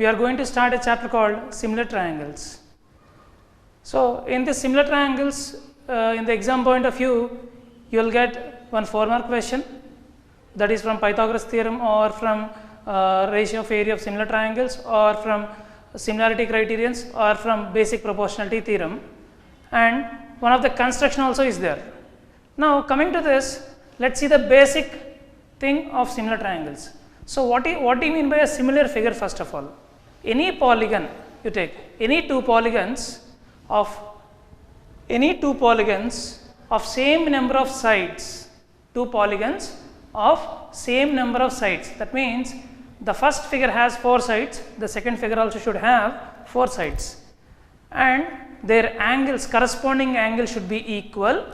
we are going to start a chapter called similar triangles. So, in the similar triangles, in the exam point of view, you will get one 4-mark question, that is from Pythagoras theorem or from ratio of area of similar triangles or from similarity criterions or from basic proportionality theorem, and one of the construction also is there. Now, coming to this, let us see the basic thing of similar triangles. So, what do you mean by a similar figure? First of all, any polygon you take, any two polygons of same number of sides, two polygons of same number of sides. That means the first figure has 4 sides, the second figure also should have 4 sides, and their angles, corresponding angle should be equal,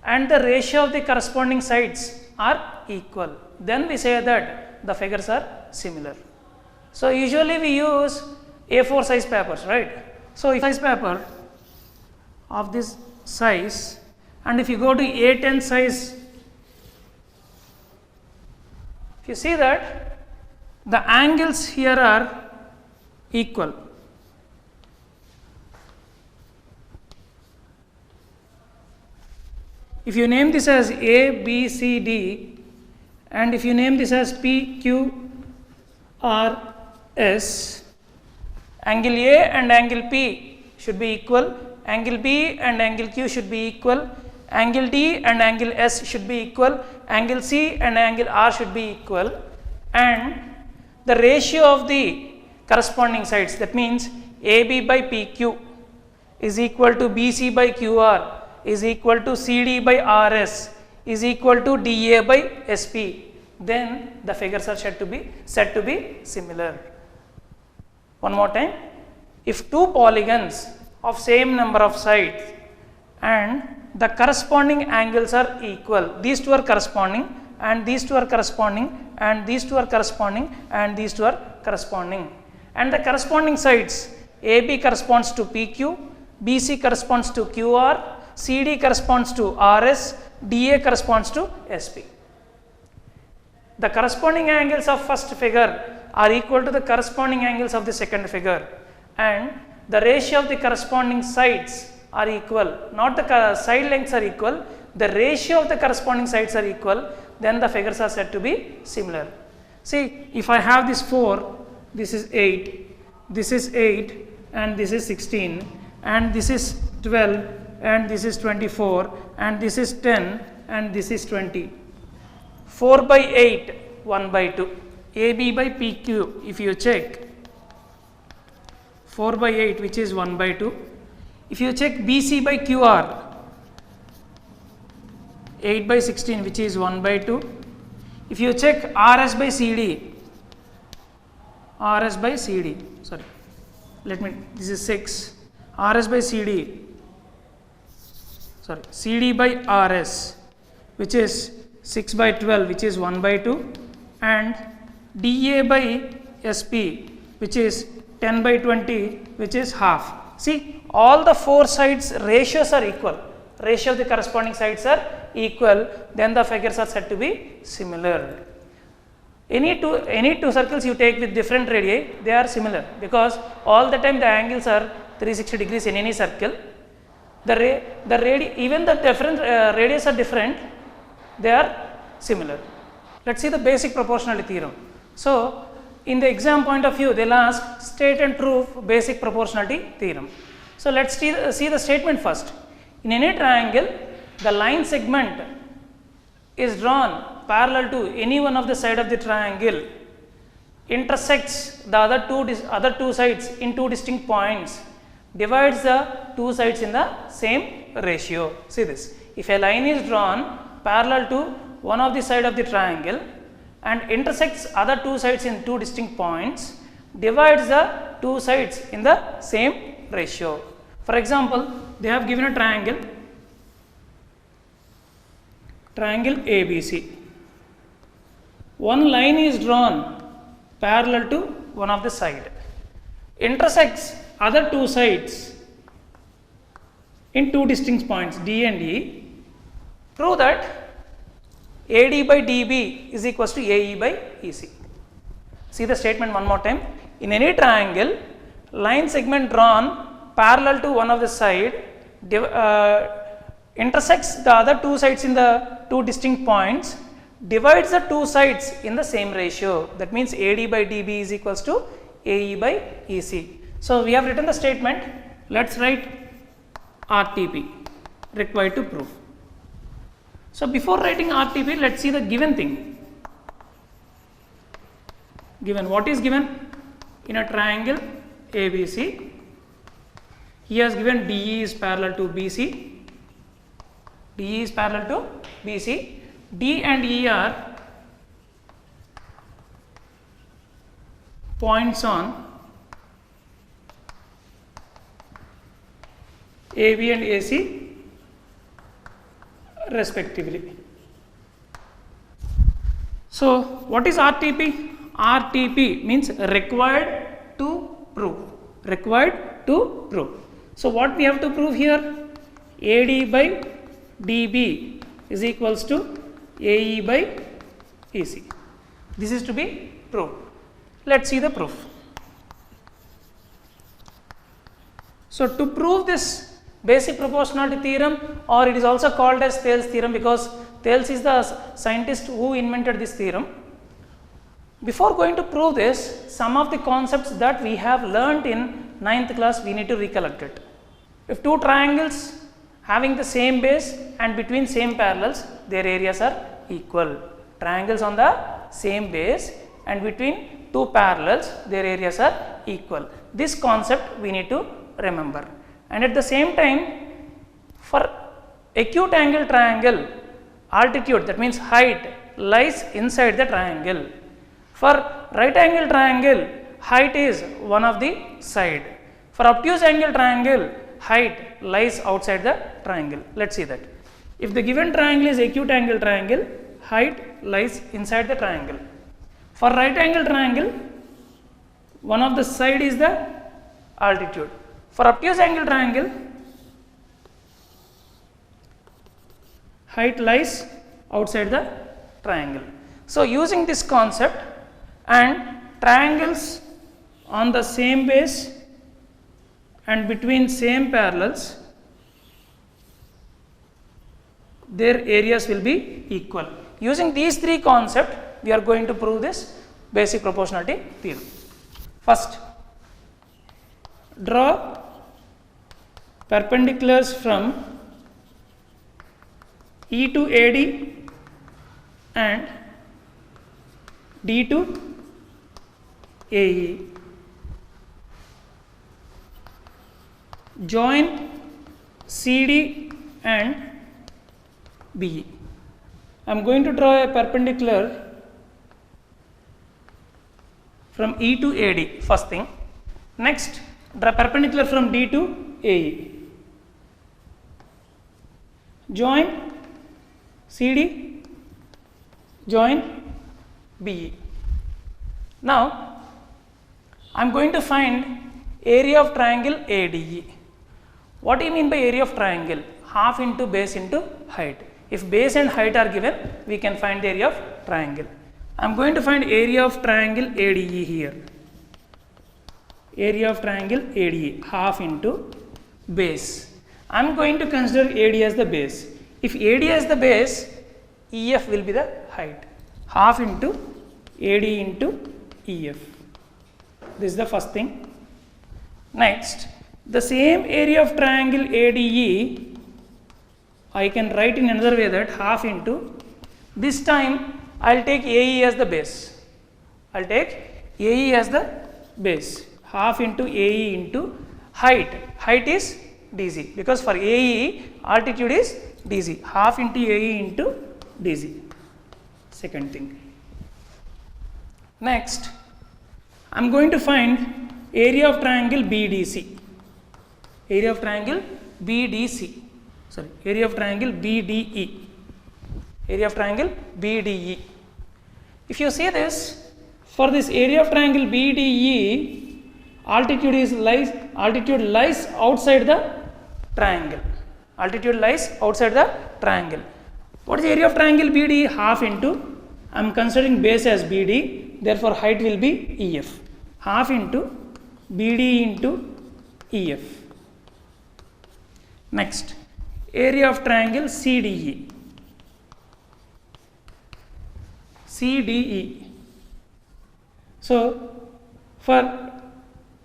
and the ratio of the corresponding sides are equal. Then we say that the figures are similar. So, usually we use A4 size papers, right? So, if size paper of this size, and if you go to A10 size, if you see that the angles here are equal. If you name this as A, B, C, D, and if you name this as P, Q, R, S, angle A and angle P should be equal, angle B and angle Q should be equal, angle D and angle S should be equal, angle C and angle R should be equal, and the ratio of the corresponding sides, that means AB by PQ is equal to BC by QR is equal to CD by RS is equal to DA by SP, then the figures are said to be similar. One more time, if two polygons of same number of sides and the corresponding angles are equal, these two are corresponding and these two are corresponding and these two are corresponding and these two are corresponding, and the corresponding sides AB corresponds to PQ, BC corresponds to QR, CD corresponds to RS, DA corresponds to SP. The corresponding angles of first figure are equal to the corresponding angles of the second figure, and the ratio of the corresponding sides are equal, not the side lengths are equal, the ratio of the corresponding sides are equal, then the figures are said to be similar. See, if I have this 4, this is 8, this is 8 and this is 16 and this is 12 and this is 24 and this is 10 and this is 20. 4 by 8, 1 by 2, AB by PQ, if you check 4 by 8 which is 1 by 2, if you check BC by QR 8 by 16 which is 1 by 2, if you check RS by CD, sorry, this is 6, RS by CD, sorry, CD by RS which is 6 by 12 which is 1 by 2, and DA by SP which is 10 by 20 which is half. See, all the 4 sides ratios are equal, ratio of the corresponding sides are equal, then the figures are said to be similar. Any two circles you take with different radii, they are similar, because all the time the angles are 360 degrees in any circle. Even the different radius are different, they are similar. Let us see the basic proportionality theorem. So, in the exam point of view, they will ask state and prove basic proportionality theorem. So, let us see the statement first. In any triangle, the line segment is drawn parallel to any one of the side of the triangle, intersects the other two sides in two distinct points, divides the two sides in the same ratio. See this, if a line is drawn parallel to one of the side of the triangle and intersects other two sides in two distinct points, divides the two sides in the same ratio. For example, they have given a triangle ABC. One line is drawn parallel to one of the side, intersects other two sides in two distinct points D and E. Prove that AD by DB is equals to AE by EC. See the statement one more time. in any triangle, line segment drawn parallel to one of the side intersects the other two sides in the two distinct points, divides the two sides in the same ratio. That means AD by DB is equals to AE by EC. So we have written the statement. Let's write RTP required to prove. So before writing RTP, let's see the given thing. Given, what is given? In a triangle ABC, he has given DE is parallel to BC. DE is parallel to BC. D and E are points on AB and AC respectively. So what is RTP? RTP means required to prove. Required to prove. So what we have to prove here? AD by DB is equals to AE by EC. This is to be proved. Let's see the proof. So to prove this basic proportionality theorem, or it is also called as Thales theorem because Thales is the scientist who invented this theorem. Before going to prove this, some of the concepts that we have learnt in 9th class we need to recollect it. If two triangles having the same base and between same parallels, their areas are equal. Triangles on the same base and between two parallels, their areas are equal. This concept we need to remember. And at the same time, for acute angle triangle, altitude, that means height, lies inside the triangle. For right angle triangle, height is one of the side. For obtuse angle triangle, height lies outside the triangle. Let's see that. If the given triangle is acute angle triangle, height lies inside the triangle. For right angle triangle, one of the side is the altitude. For obtuse angle triangle, height lies outside the triangle. So using this concept, and triangles on the same base and between same parallels, their areas will be equal. Using these three concepts, we are going to prove this basic proportionality theorem. First, draw perpendiculars from E to AD and D to AE. Join CD and BE. I am going to draw a perpendicular from E to AD, first thing. Next, draw perpendicular from D to AE. Join CD, join BE. Now, I am going to find area of triangle ADE. What do you mean by area of triangle? Half into base into height. If base and height are given, we can find the area of triangle. I am going to find area of triangle ADE here. Area of triangle ADE, half into base. I am going to consider AD as the base. If AD as the base, EF will be the height. Half into AD into EF. This is the first thing. Next, the same area of triangle ADE, I can write in another way that half into, this time I will take AE as the base. I will take AE as the base. Half into AE into height. Height is DZ because for AE altitude is DZ. Half into AE into DZ. Second thing. Next, I am going to find area of triangle BDC. Area of triangle BDC. Sorry, area of triangle BDE. Area of triangle BDE. If you see this, for this area of triangle BDE, altitude lies outside the triangle. Altitude lies outside the triangle. What is the area of triangle BDE? Half into, I am considering base as BD, therefore height will be EF. half into BD into EF. Next, area of triangle CDE. CDE. So, for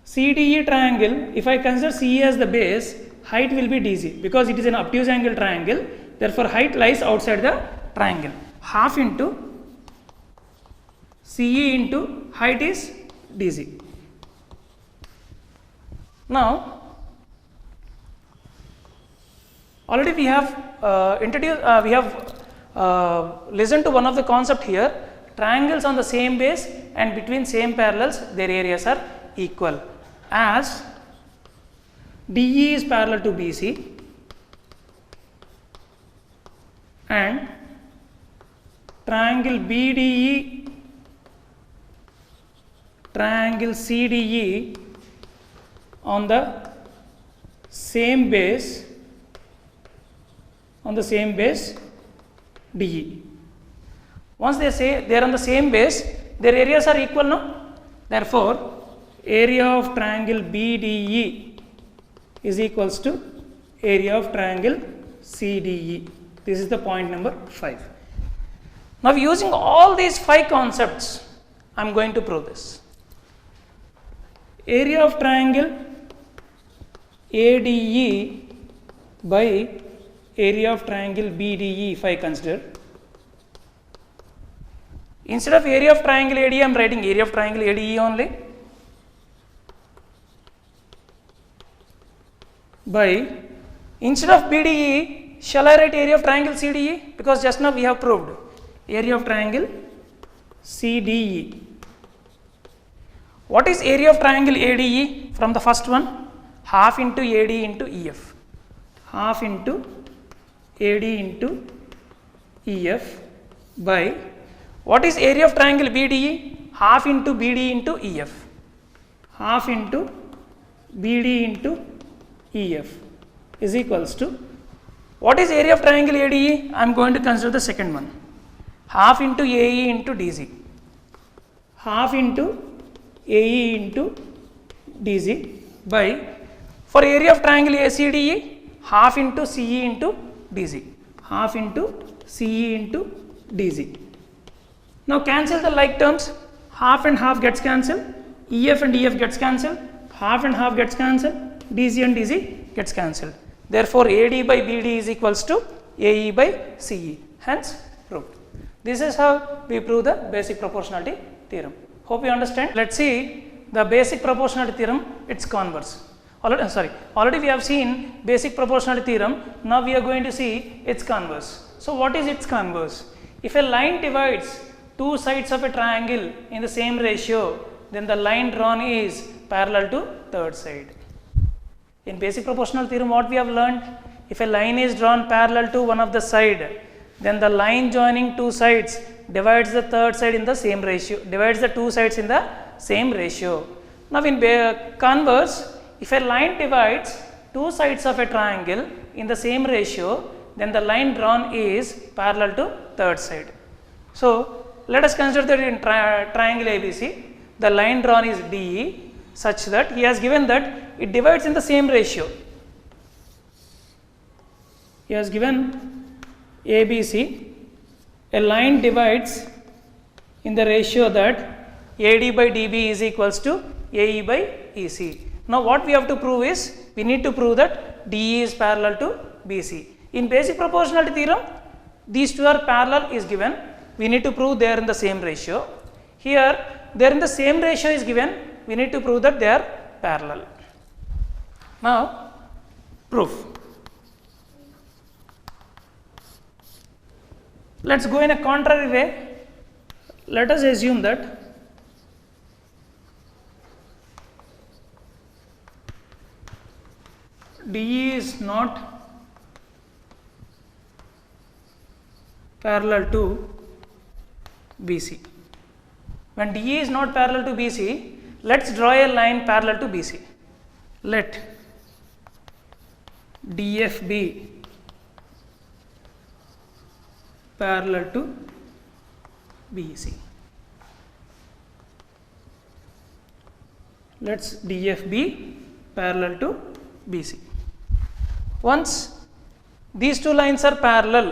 CDE triangle, if I consider CE as the base, height will be DC because it is an obtuse angle triangle. Therefore, height lies outside the triangle. Half into CE into height is DC. Now, already we have listened to one of the concept here. Triangles on the same base and between same parallels, their areas are equal. As DE is parallel to BC and triangle BDE, triangle CDE on the same base, DE. Once they say they are on the same base, their areas are equal, no? Therefore, area of triangle BDE is equals to area of triangle CDE. This is the point number 5. Now, using all these 5 concepts, I am going to prove this. Area of triangle ADE by area of triangle BDE, if I consider. Instead of area of triangle ADE, I am writing area of triangle ADE only. By, instead of BDE, shall I write area of triangle CDE? Because just now we have proved area of triangle CDE. What is area of triangle ADE from the first one? Half into AD into EF. Half into AD into EF by, what is area of triangle BDE? Half into BD into EF. Half into BD into EF is equals to, what is area of triangle ADE? I am going to consider the second one. Half into AE into DC. Half into AE into DC by, for area of triangle ACDE, half into CE into DC. Half into CE into DC. Now cancel the like terms. Half and half gets cancelled. EF and EF gets cancelled. Half and half gets cancelled. DC and DC gets cancelled. Therefore, AD by BD is equals to AE by CE. Hence, proved. This is how we prove the basic proportionality theorem. Hope you understand. Let's see the basic proportionality theorem, its converse. Already we have seen basic proportionality theorem. Now we are going to see its converse. So what is its converse? If a line divides two sides of a triangle in the same ratio, then the line drawn is parallel to third side. In basic proportional theorem, what we have learned? If a line is drawn parallel to one of the side, then the line joining two sides divides the third side in the same ratio, divides the two sides in the same ratio. Now in converse, if a line divides two sides of a triangle in the same ratio, then the line drawn is parallel to third side. So let us consider that in triangle ABC, the line drawn is DE such that he has given that it divides in the same ratio. He has given ABC, a line divides in the ratio that AD by DB is equals to AE by EC. Now what we have to prove is, we need to prove that DE is parallel to BC. In basic proportionality theorem, these two are parallel is given. We need to prove they are in the same ratio. Here, they are in the same ratio is given. We need to prove that they are parallel. Now, proof. Let us go in a contrary way. Let us assume that DE is not parallel to BC. When DE is not parallel to BC, let us draw a line parallel to BC. Let DF be parallel to BC. Let's DF be parallel to BC. Once these two lines are parallel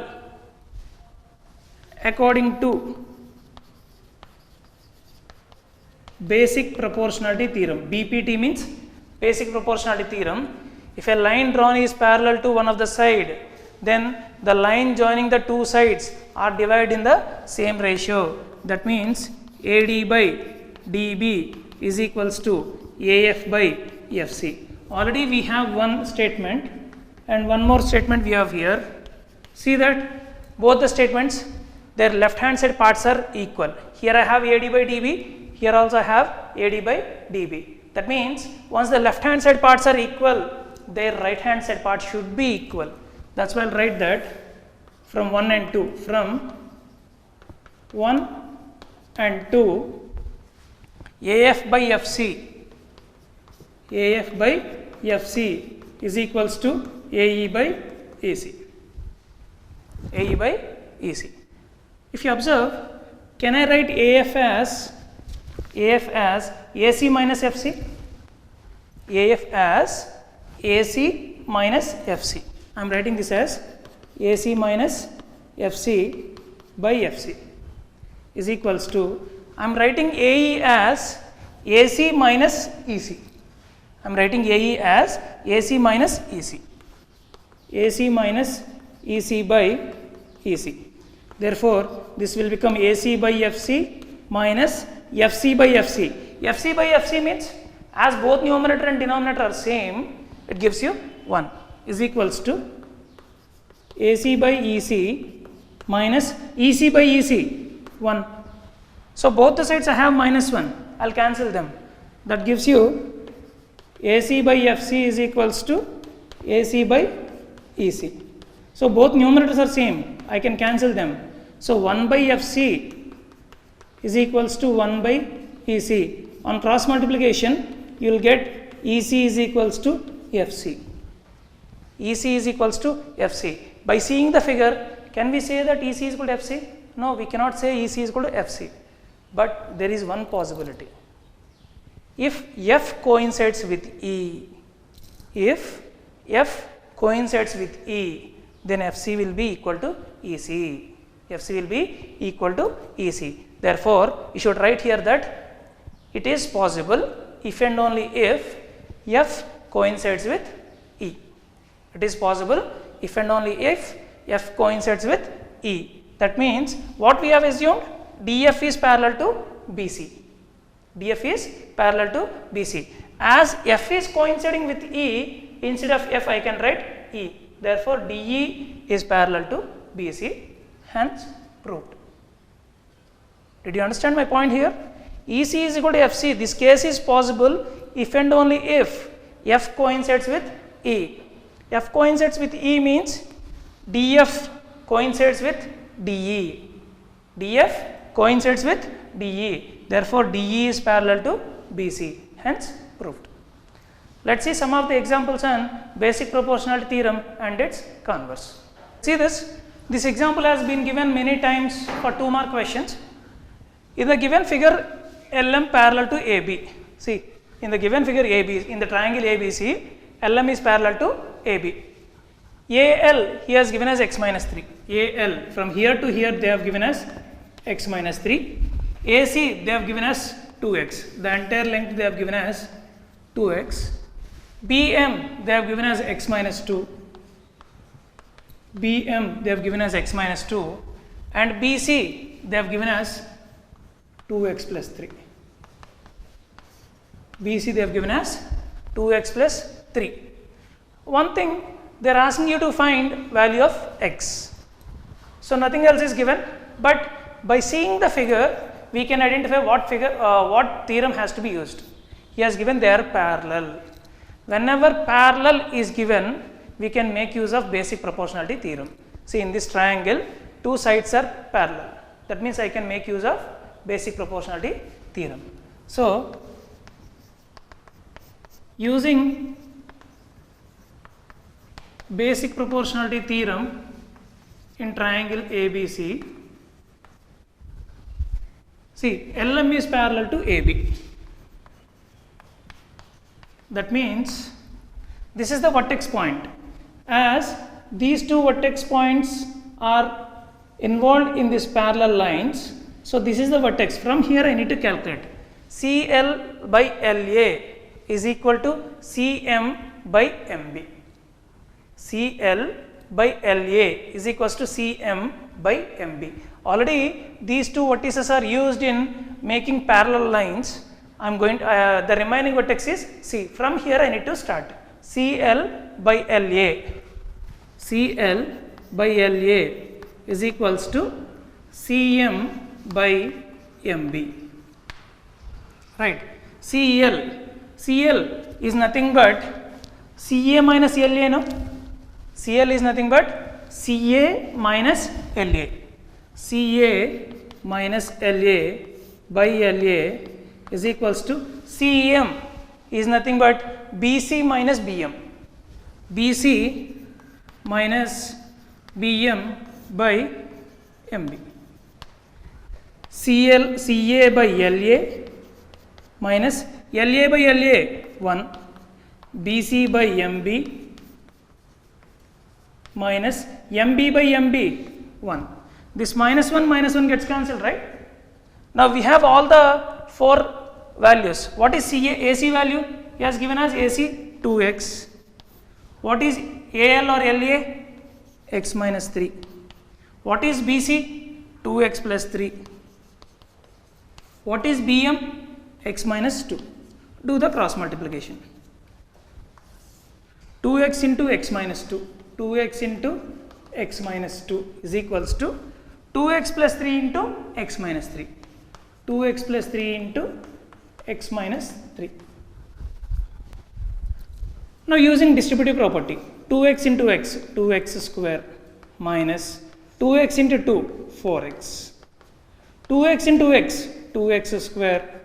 according to basic proportionality theorem, BPT means basic proportionality theorem. If a line drawn is parallel to one of the side, then the line joining the two sides are divided in the same ratio. That means AD by DB is equals to AF by FC. Already we have one statement and one more statement we have here. See that both the statements, their left hand side parts are equal. Here I have AD by DB, here also I have AD by DB. That means once the left hand side parts are equal, their right hand side part should be equal. That's why I'll write that from 1 and 2. From 1 and 2, AF by FC is equals to AE by AC. AE by EC. If you observe, can I write AF as AC minus FC? AF as AC minus FC. I am writing this as AC minus FC by FC is equals to, I am writing AE as AC minus EC. I am writing AE as AC minus EC. AC minus EC by EC. Therefore, this will become AC by FC minus FC by FC. FC by FC means as both numerator and denominator are same, it gives you 1 is equals to AC by EC minus EC by EC 1. So both the sides I have minus 1. I'll cancel them. That gives you AC by FC is equals to AC by EC. So both numerators are same. I can cancel them. So 1 by FC is equals to 1 by EC. On cross multiplication, you will get EC is equals to FC. EC is equals to FC. By seeing the figure, can we say that EC is equal to FC? No, we cannot say EC is equal to FC. But there is one possibility. If F coincides with E, then FC will be equal to EC. FC will be equal to EC. Therefore, you should write here that it is possible if and only if F coincides with E. It is possible if and only if F coincides with E. That means what we have assumed, DF is parallel to BC. DF is parallel to BC. As F is coinciding with E, instead of F I can write E. Therefore, DE is parallel to BC, hence proved. Did you understand my point here? EC is equal to FC. This case is possible if and only if F coincides with E. F coincides with E means DF coincides with DE. DF coincides with DE. Therefore, DE is parallel to BC. Hence proved. Let's see some of the examples on basic proportionality theorem and its converse. See this. This example has been given many times for 2 mark questions. In the given figure, LM parallel to AB. See, in the given figure AB, in the triangle ABC, LM is parallel to AB. AL he has given as x minus 3. AL from here to here they have given as x minus 3. AC they have given as 2x. The entire length they have given as 2x. BM they have given as x minus 2. BM they have given as x minus 2. And BC they have given as 2x plus 3. BC they have given as 2x plus 3. One thing, they are asking you to find value of x. So nothing else is given, but by seeing the figure, we can identify what theorem has to be used. He has given they are parallel. Whenever parallel is given, we can make use of basic proportionality theorem. See, in this triangle, 2 sides are parallel. That means I can make use of basic proportionality theorem. So, using basic proportionality theorem in triangle ABC, see, LM is parallel to AB. That means this is the vertex point. As these two vertex points are involved in these parallel lines, so this is the vertex. From here I need to calculate CL by LA is equal to CM by MB. CL by LA is equals to CM by MB. Already these two vertices are used in making parallel lines. I am going to, the remaining vertex is C. From here I need to start. CL by LA. CL by LA is equals to CM by MB. Right. CL is nothing but CA minus LA, no? CL is nothing but CA minus LA. CA minus LA by LA is equals to CM is nothing but BC minus BM. BC minus BM by MB. CA by LA minus LA by LA 1, BC by MB minus MB by MB 1. This minus 1 gets cancelled, right? Now we have all the 4 values. What is AC value? He has given us AC 2x. What is AL or LA? X minus 3. What is BC? 2x plus 3. What is BM? X minus 2. Do the cross multiplication. 2x into x minus 2. 2x into x minus 2 is equals to 2x plus 3 into x minus 3. 2x plus 3 into x minus 3. Now using distributive property, 2x into x, 2x square minus 2x into 2, 4x. 2x into x, 2x square.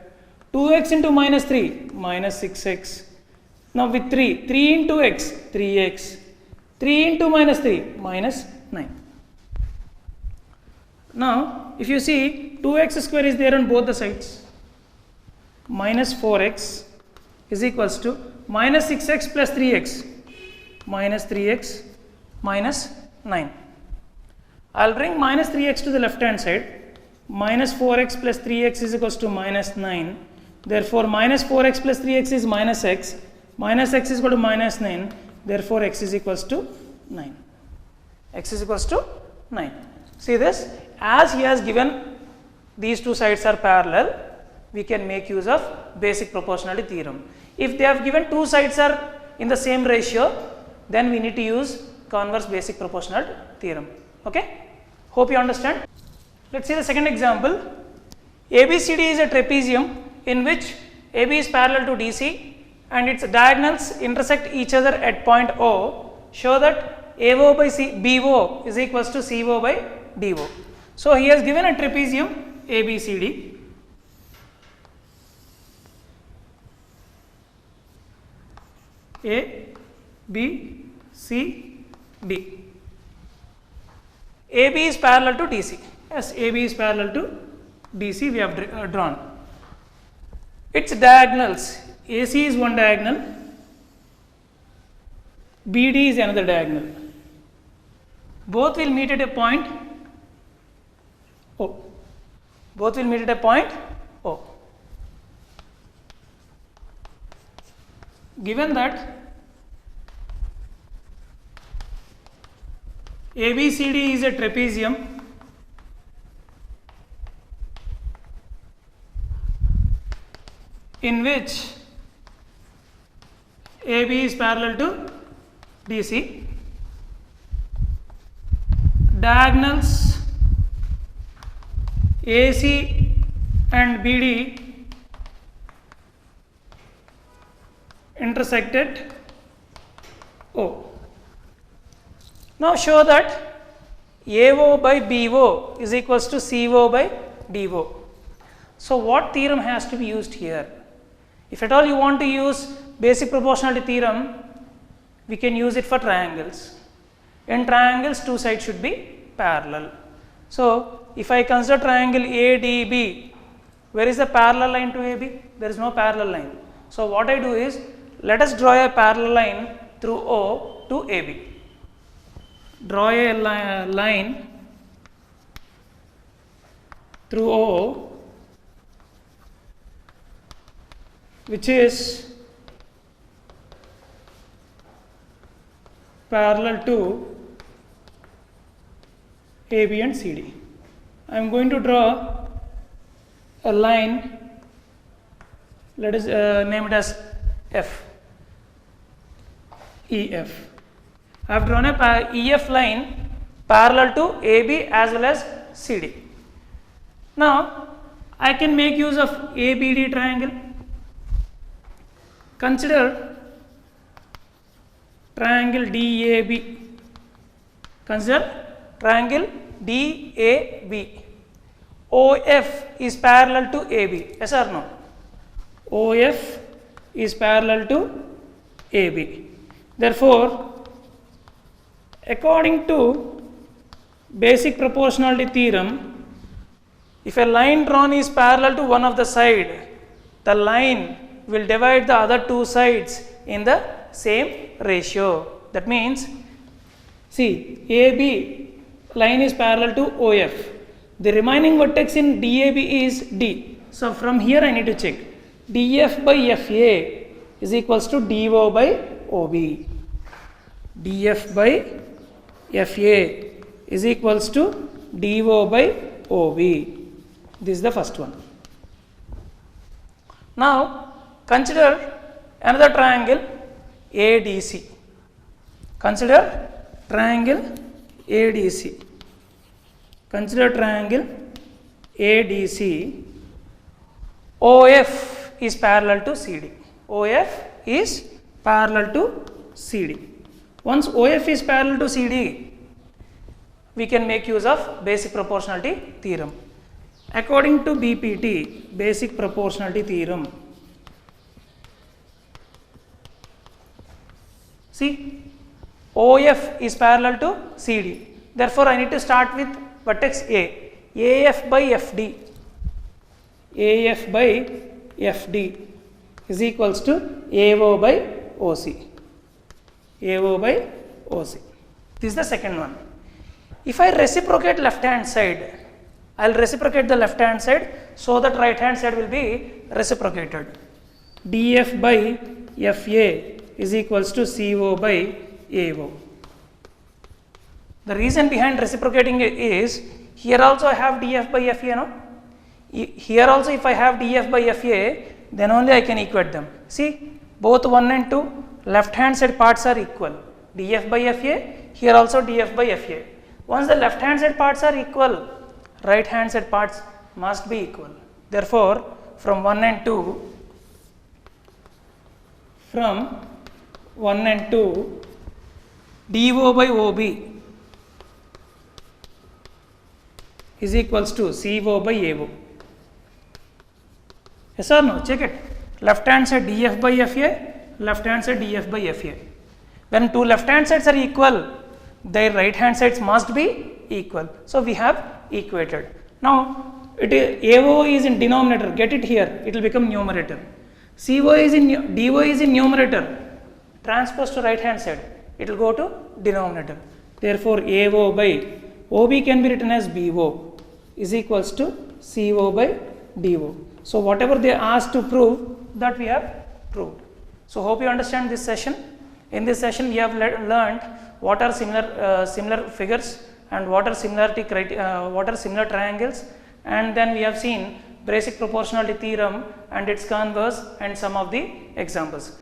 2x into minus 3, minus 6x. Now with 3 into x, 3x. 3 into minus 3, minus 9. Now if you see 2x square is there on both the sides. Minus 4x is equals to minus 6x plus 3x. Minus 3x minus 9. I will bring minus 3x to the left hand side. Minus 4x plus 3x is equals to minus 9. Therefore minus 4x plus 3x is minus x. Minus x is equal to minus 9. Therefore x is equals to 9. X is equals to 9. See this, as he has given these two sides are parallel, we can make use of basic proportionality theorem. If they have given two sides are in the same ratio, then we need to use converse basic proportionality theorem. Okay? Hope you understand. Let us see the second example. ABCD is a trapezium in which AB is parallel to DC and its diagonals intersect each other at point O. Show that AO by BO is equals to CO by DO. So he has given a trapezium ABCD. A, B, C, D. AB is parallel to DC. Yes, AB is parallel to DC we have drawn. Its diagonals, AC is one diagonal, BD is another diagonal. Both will meet at a point O. Both will meet at a point O. Given that ABCD is a trapezium, in which AB is parallel to DC, diagonals AC and BD intersected O. Now show that AO by BO is equals to CO by DO. So what theorem has to be used here? If at all you want to use basic proportionality theorem, we can use it for triangles. In triangles, two sides should be parallel. So if I consider triangle ADB, where is the parallel line to AB? There is no parallel line. So what I do is let us draw a parallel line through O to AB. Draw a line through O which is parallel to AB and CD. I am going to draw a line, let us name it as F, EF. I have drawn a EF line parallel to AB as well as CD. Now, I can make use of ABD triangle. Consider triangle DAB. Consider triangle DAB. OF is parallel to AB. Yes or no? OF is parallel to AB. Therefore, according to basic proportionality theorem, if a line drawn is parallel to one of the side, the line will divide the other two sides in the same ratio. That means, see, AB line is parallel to OF. The remaining vertex in DAB is D. So from here I need to check. DF by FA is equals to DO by OB. DF by FA is equals to DO by OB. This is the first one. Now consider another triangle ADC. Consider triangle ADC. Consider triangle ADC. OF is parallel to CD. OF is parallel to CD. Once OF is parallel to CD, we can make use of basic proportionality theorem. According to BPT, basic proportionality theorem, see, OF is parallel to CD. Therefore, I need to start with vertex A. AF by FD. AF by FD is equals to AO by OC. AO by OC. This is the second one. If I reciprocate left hand side, I will reciprocate the left hand side so that right hand side will be reciprocated. DF by FA is equals to CO by AO. The reason behind reciprocating is, here also I have DF by FA, no? Here also if I have DF by FA, then only I can equate them. See, both 1 and 2 left hand side parts are equal. DF by FA, here also DF by FA. Once the left hand side parts are equal, right hand side parts must be equal. Therefore, from 1 and 2, DO by OB is equals to CO by AO. Yes or no? Check it. Left hand side DF by FA, left hand side DF by FA. When two left hand sides are equal, their right hand sides must be equal. So we have equated. Now AO is in denominator, get it here, it will become numerator. DO is in numerator, transpose to right hand side, it will go to denominator. Therefore AO by OB can be written as BO is equals to CO by DO. So whatever they asked to prove, that we have proved. So hope you understand this session. In this session we have learned what are similar figures and what are similar triangles, and then we have seen basic proportionality theorem and its converse and some of the examples.